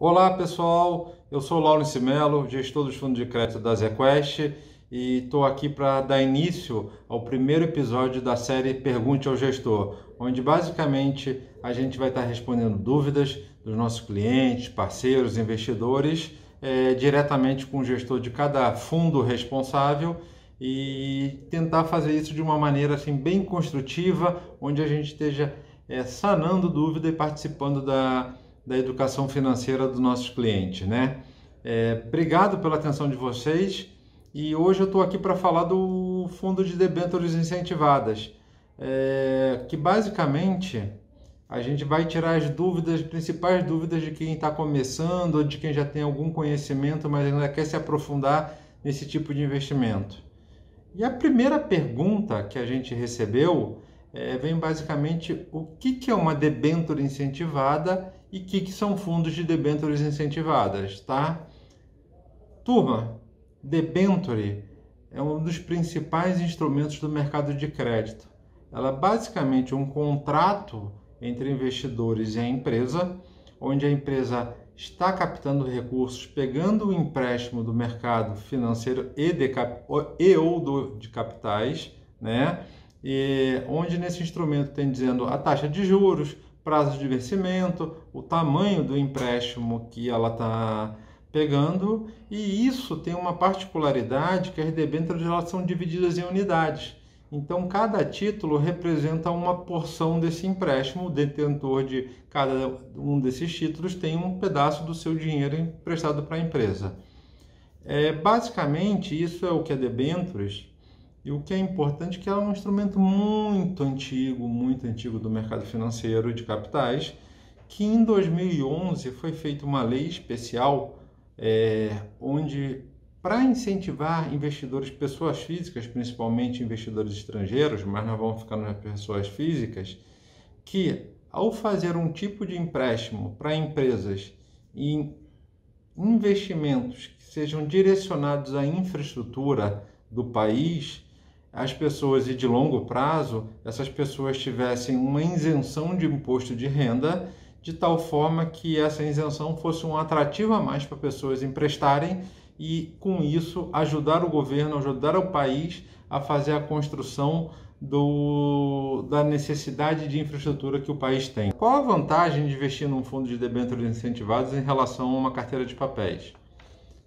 Olá pessoal, eu sou Laurence Melo, gestor dos fundos de crédito da ZQuest e estou aqui para dar início ao primeiro episódio da série Pergunte ao Gestor, onde basicamente a gente vai estar respondendo dúvidas dos nossos clientes, parceiros, investidores, diretamente com o gestor de cada fundo responsável e tentar fazer isso de uma maneira assim, bem construtiva, onde a gente esteja sanando dúvida e participando da educação financeira dos nossos clientes, né? Obrigado pela atenção de vocês e hoje eu estou aqui para falar do fundo de debêntures incentivadas, que basicamente a gente vai tirar as dúvidas, principais dúvidas de quem está começando ou de quem já tem algum conhecimento, mas ainda quer se aprofundar nesse tipo de investimento. E a primeira pergunta que a gente recebeu vem basicamente o que é uma debênture incentivada e o que são fundos de debêntures incentivadas, tá? Turma, debênture é um dos principais instrumentos do mercado de crédito. Ela é basicamente um contrato entre investidores e a empresa, onde a empresa está captando recursos, pegando o empréstimo do mercado financeiro ou de capitais, né? E onde nesse instrumento tem dizendo a taxa de juros, prazo de vencimento, o tamanho do empréstimo que ela está pegando, e isso tem uma particularidade que as debêntures elas são divididas em unidades. Então, cada título representa uma porção desse empréstimo. O detentor de cada um desses títulos tem um pedaço do seu dinheiro emprestado para a empresa. Basicamente, isso é o que é debêntures. E o que é importante é que ela é um instrumento muito antigo do mercado financeiro de capitais, que em 2011 foi feita uma lei especial onde, para incentivar investidores, pessoas físicas, principalmente investidores estrangeiros, mas nós vamos ficar nas pessoas físicas, que ao fazer um tipo de empréstimo para empresas e investimentos que sejam direcionados à infraestrutura do país, as pessoas, e de longo prazo, essas pessoas tivessem uma isenção de imposto de renda, de tal forma que essa isenção fosse um atrativo a mais para pessoas emprestarem e, com isso, ajudar o governo, ajudar o país a fazer a construção da necessidade de infraestrutura que o país tem. Qual a vantagem de investir num fundo de debêntures incentivados em relação a uma carteira de papéis?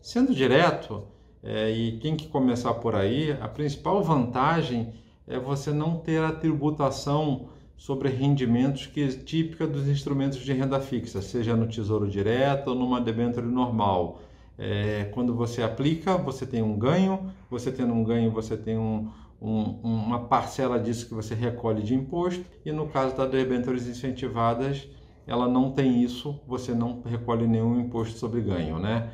Sendo direto, e quem que começar por aí, a principal vantagem é você não ter a tributação sobre rendimentos que é típica dos instrumentos de renda fixa, seja no Tesouro Direto ou numa debênture normal. Quando você aplica, você tem um ganho, você tendo um ganho, você tem uma parcela disso que você recolhe de imposto, e no caso das debêntures incentivadas, ela não tem isso, você não recolhe nenhum imposto sobre ganho, né?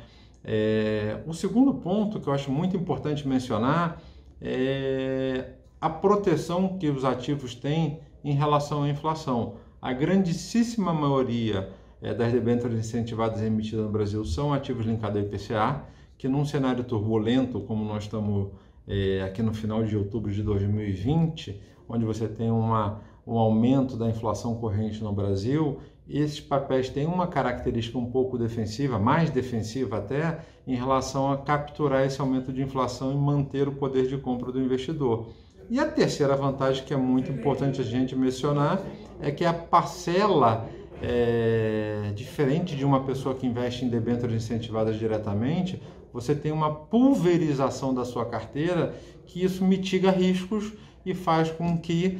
O segundo ponto que eu acho muito importante mencionar é a proteção que os ativos têm em relação à inflação. A grandíssima maioria das debêntures incentivadas emitidas no Brasil são ativos linkados ao IPCA, que num cenário turbulento, como nós estamos aqui no final de outubro de 2020, onde você tem um aumento da inflação corrente no Brasil, esses papéis têm uma característica um pouco defensiva, mais defensiva até, em relação a capturar esse aumento de inflação e manter o poder de compra do investidor. E a terceira vantagem que é muito importante a gente mencionar é que a parcela, diferente de uma pessoa que investe em debêntures incentivadas diretamente, você tem uma pulverização da sua carteira, que isso mitiga riscos e faz com que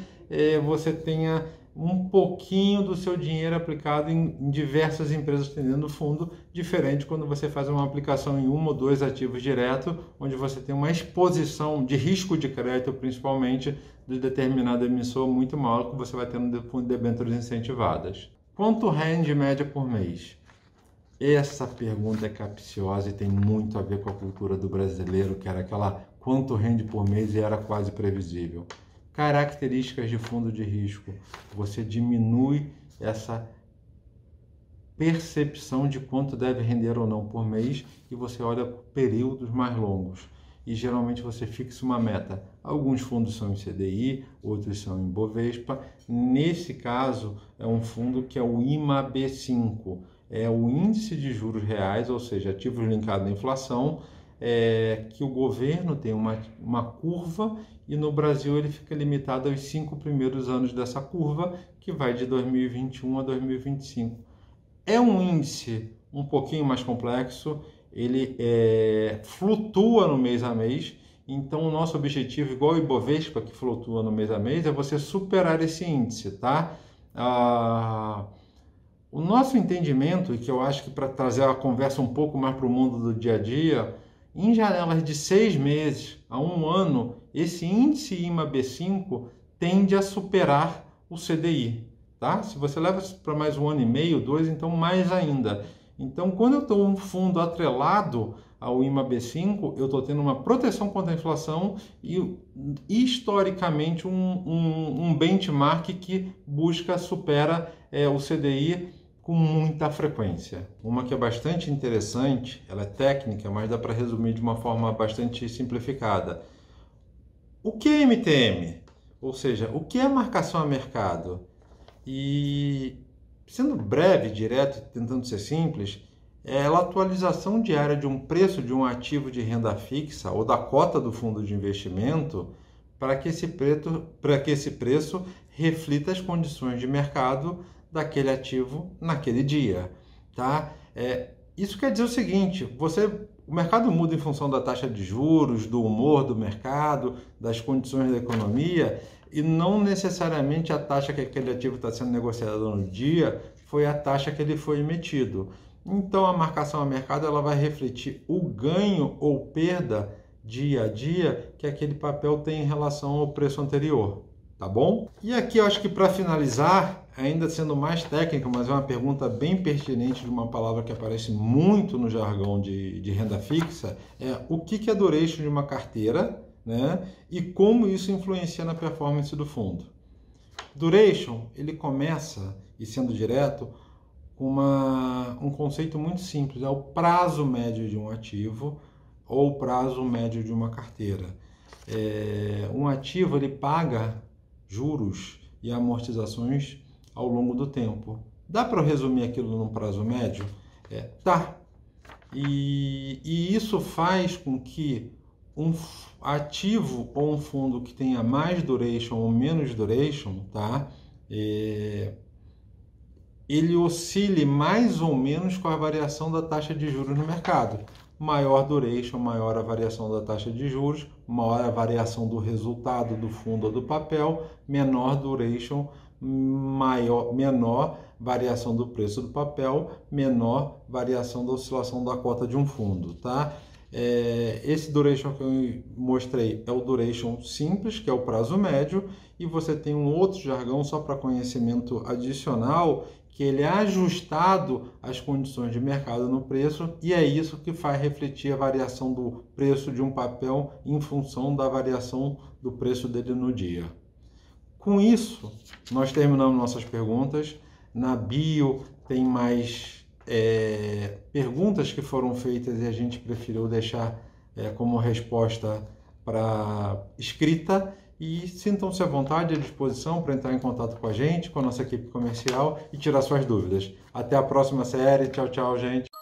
você tenha um pouquinho do seu dinheiro aplicado em diversas empresas tendo fundo, diferente quando você faz uma aplicação em um ou dois ativos direto, onde você tem uma exposição de risco de crédito, principalmente de determinado emissor, muito maior que você vai ter no fundo de debêntures incentivadas. Quanto rende em média por mês? Essa pergunta é capciosa e tem muito a ver com a cultura do brasileiro, que era aquela quanto rende por mês e era quase previsível. Características de fundo de risco. Você diminui essa percepção de quanto deve render ou não por mês e você olha períodos mais longos. E geralmente você fixa uma meta. Alguns fundos são em CDI, outros são em Bovespa. Nesse caso, é um fundo que é o IMAB5. é o índice de juros reais, ou seja, ativos linkados à inflação, que o governo tem uma curva e no Brasil ele fica limitado aos 5 primeiros anos dessa curva, que vai de 2021 a 2025. É um índice um pouquinho mais complexo, ele flutua no mês a mês, então o nosso objetivo, igual o Ibovespa, que flutua no mês a mês, é você superar esse índice, tá? O nosso entendimento, e que eu acho que para trazer a conversa um pouco mais para o mundo do dia a dia, em janelas de 6 meses a 1 ano, esse índice IMA-B5 tende a superar o CDI, tá? Se você leva para mais 1 ano e meio, 2, então mais ainda. Então, quando eu estou um fundo atrelado ao IMA-B5, eu estou tendo uma proteção contra a inflação e, historicamente, um benchmark que supera o CDI com muita frequência. Uma que é bastante interessante, ela é técnica, mas dá para resumir de uma forma bastante simplificada. O que é MTM? Ou seja, o que é marcação a mercado? E, sendo breve, direto, tentando ser simples, é a atualização diária de um preço de um ativo de renda fixa ou da cota do fundo de investimento para que esse preço reflita as condições de mercado daquele ativo naquele dia, tá? Isso quer dizer o seguinte, o mercado muda em função da taxa de juros, do humor do mercado, das condições da economia, e não necessariamente a taxa que aquele ativo está sendo negociado no dia foi a taxa que ele foi emitido. Então, a marcação a mercado ela vai refletir o ganho ou perda dia a dia que aquele papel tem em relação ao preço anterior, tá bom? E aqui eu acho que para finalizar, ainda sendo mais técnico, mas é uma pergunta bem pertinente de uma palavra que aparece muito no jargão de renda fixa, o que é duration de uma carteira, né? E como isso influencia na performance do fundo. Duration, ele começa, e sendo direto, com um conceito muito simples, é o prazo médio de um ativo ou o prazo médio de uma carteira. Um ativo ele paga juros e amortizações ao longo do tempo. Dá para resumir aquilo num prazo médio? Tá. E isso faz com que um ativo ou um fundo que tenha mais duration ou menos duration, tá? Ele oscile mais ou menos com a variação da taxa de juros no mercado. Maior duration, maior a variação da taxa de juros, maior a variação do resultado do fundo ou do papel, menor duration, menor variação do preço do papel, menor variação da oscilação da cota de um fundo, tá? Esse duration que eu mostrei é o duration simples, que é o prazo médio, e você tem um outro jargão só para conhecimento adicional, que ele é ajustado às condições de mercado no preço, e é isso que faz refletir a variação do preço de um papel em função da variação do preço dele no dia. Com isso, nós terminamos nossas perguntas. Na bio tem mais perguntas que foram feitas e a gente preferiu deixar como resposta para escrita. E sintam-se à vontade, à disposição para entrar em contato com a gente, com a nossa equipe comercial e tirar suas dúvidas. Até a próxima série. Tchau, tchau, gente.